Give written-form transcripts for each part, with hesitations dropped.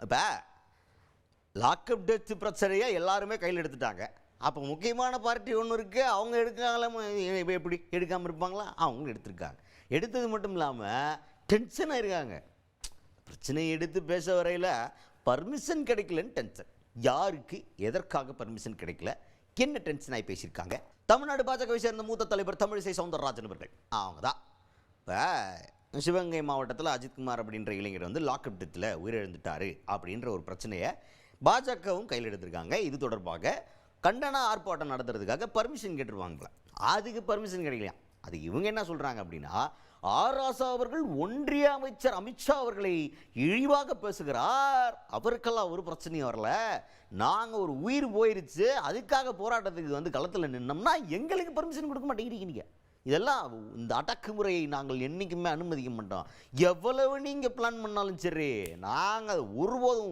இப்போ lockup death பிரச்சனையை எல்லாருமே கையில் எடுத்துட்டாங்க. அப்போ முக்கியமான பார்ட்டி ஒன்று இருக்குது, அவங்க எடுக்காங்களா? எப்படி எடுக்காமல் இருப்பாங்களா? அவங்க எடுத்திருக்காங்க. எடுத்தது மட்டும் இல்லாமல் டென்ஷன் ஆயிருக்காங்க. பிரச்சனையை எடுத்து பேச வரையில் பர்மிஷன் கிடைக்கலன்னு டென்ஷன். யாருக்கு எதற்காக பர்மிஷன் கிடைக்கல, என்ன டென்ஷன் ஆகி பேசியிருக்காங்க? தமிழ்நாடு பாஜகவை சேர்ந்த மூத்த தலைவர் தமிழிசை சவுந்தரராஜன் அவர்கள். அவங்க தான் இப்போ சிவகங்கை மாவட்டத்தில் அஜித்குமார் அப்படின்ற இளைஞர் வந்து லாக்அப் டெத்தில் உயிரிழந்துட்டார் அப்படின்ற ஒரு பிரச்சனையை பாஜகவும் கையில் எடுத்திருக்காங்க. இது தொடர்பாக கண்டன ஆர்ப்பாட்டம் நடத்துறதுக்காக பர்மிஷன் கேட்டுருவாங்களா, அதுக்கு பர்மிஷன் கிடைக்கலையா. அது இவங்க என்ன சொல்கிறாங்க அப்படின்னா, ஆராசா அவர்கள் ஒன்றிய அமைச்சர் அமித்ஷா அவர்களை இழிவாக பேசுகிறார், அவருக்கெல்லாம் ஒரு பிரச்சனையும் வரல, நாங்கள் ஒரு உயிர் போயிருச்சு அதுக்காக போராட்டத்துக்கு வந்து களத்தில் நின்னோம்னா எங்களுக்கு பர்மிஷன் கொடுக்க மாட்டேங்கிறீங்க. நீங்கள் இதெல்லாம் இந்த அடக்குமுறையை நாங்கள் என்றைக்குமே அனுமதிக்க மாட்டோம். எவ்வளவு நீங்கள் பிளான் பண்ணாலும் சரி, நாங்கள் ஒருபோதும்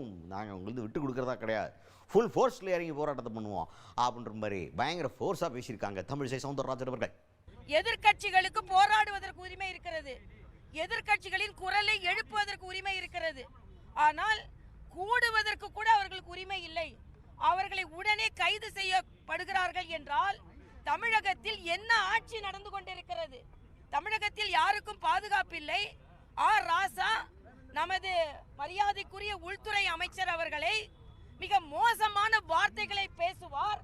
உங்களுக்கு விட்டு கொடுக்குறதா கிடையாது. ஃபுல் ஃபோர்ஸில் இறங்கி போராட்டத்தை பண்ணுவோம் அப்படின்ற மாதிரி பயங்கர ஃபோர்ஸாக பேசியிருக்காங்க தமிழிசை சவுந்தரராஜன் அவர்கள். எதிர்க்கட்சிகளுக்கு போராடுவதற்கு உரிமை இருக்கிறது, எதிர்க்கட்சிகளின் குரலை எழுப்புவதற்கு உரிமை இருக்கிறது. ஆனால் கூடுவதற்கு கூட அவர்களுக்கு உரிமை இல்லை. அவர்களை உடனே கைது செய்யப்படுகிறார்கள் என்றால் தமிழகத்தில் என்ன ஆட்சி நடந்து கொண்டிருக்கிறது? தமிழகத்தில் யாருக்கும் பாதுகாப்பு இல்லை. ராசா நமது மரியாதைக்குரிய உள்துறை அமைச்சர் அவர்களை மிக மோசமான வார்த்தைகளை பேசுவார்,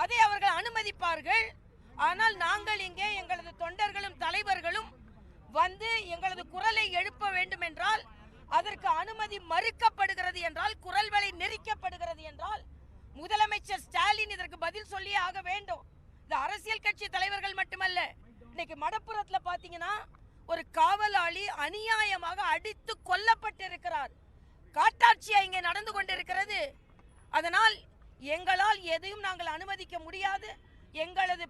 அதை அவர்கள் அனுமதிப்பார்கள். ஆனால் நாங்கள் இங்கே எங்களது தொண்டர்களும் தலைவர்களும் வந்து எங்களது குரலை எழுப்ப வேண்டும் என்றால், அதற்கு அனுமதி மறுக்கப்படுகிறது என்றால், குரல் வலை நெரிக்கப்படுகிறது என்றால் முதலமைச்சர் ஸ்டாலின் இதற்கு பதில் சொல்லியே ஆக வேண்டும். இந்த அரசியல் கட்சி தலைவர்கள் மட்டுமல்ல, இன்னைக்கு மடப்புறத்தில் பார்த்தீங்கன்னா ஒரு காவலாளி அநியாயமாக அடித்து கொல்லப்பட்டிருக்கிறார். காட்டாட்சியா இங்கே நடந்து கொண்டிருக்கிறது. அதனால் எங்களால் எதையும் நாங்கள் அனுமதிக்க முடியாது. எங்களது